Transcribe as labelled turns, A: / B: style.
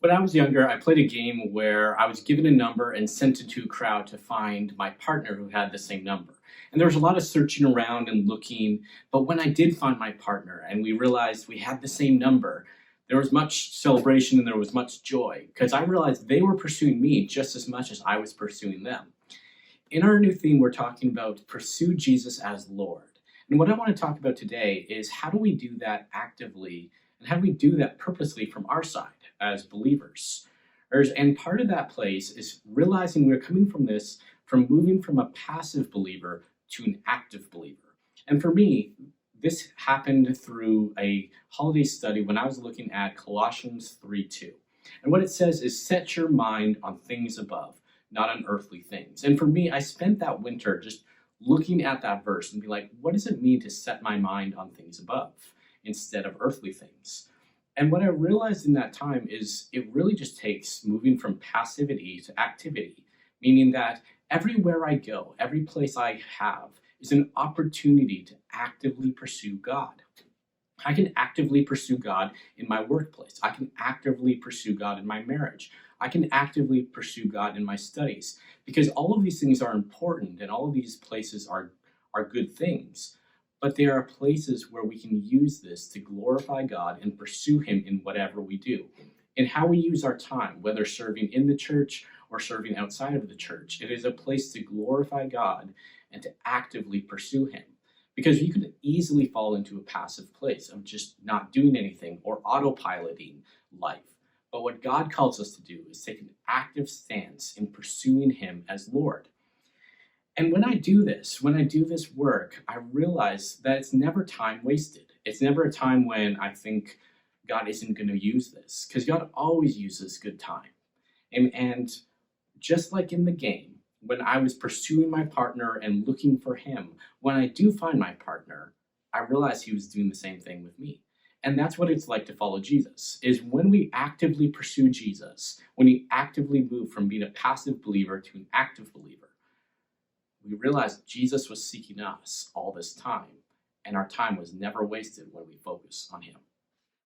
A: When I was younger, I played a game where I was given a number and sent into a crowd to find my partner who had the same number. And there was a lot of searching around and looking, but when I did find my partner and we realized we had the same number, there was much celebration and there was much joy because I realized they were pursuing me just as much as I was pursuing them. In our new theme, we're talking about pursue Jesus as Lord. And what I want to talk about today is how do we do that actively and how do we do that purposely from our side as believers? And part of that place is realizing we're coming from this, from moving from a passive believer to an active believer. And for me, this happened through a holiday study when I was looking at Colossians 3:2. And what it says is set your mind on things above, not on earthly things. And for me, I spent that winter just looking at that verse and be like, what does it mean to set my mind on things above instead of earthly things? And what I realized in that time is it really just takes moving from passivity to activity, meaning that everywhere I go, every place I have is an opportunity to actively pursue God. I can actively pursue God in my workplace. I can actively pursue God in my marriage. I can actively pursue God in my studies because all of these things are important and all of these places are good things. But they are places where we can use this to glorify God and pursue Him in whatever we do. In how we use our time, whether serving in the church or serving outside of the church, it is a place to glorify God and to actively pursue Him. Because you could easily fall into a passive place of just not doing anything or autopiloting life. But what God calls us to do is take an active stance in pursuing Him as Lord. And when I do this work, I realize that it's never time wasted. It's never a time when I think God isn't going to use this, because God always uses good time. And just like in the game, when I was pursuing my partner and looking for him, when I do find my partner, I realize he was doing the same thing with me. And that's what it's like to follow Jesus, is when we actively pursue Jesus, when we actively move from being a passive believer to an active believer, we realize Jesus was seeking us all this time, and our time was never wasted when we focus on him.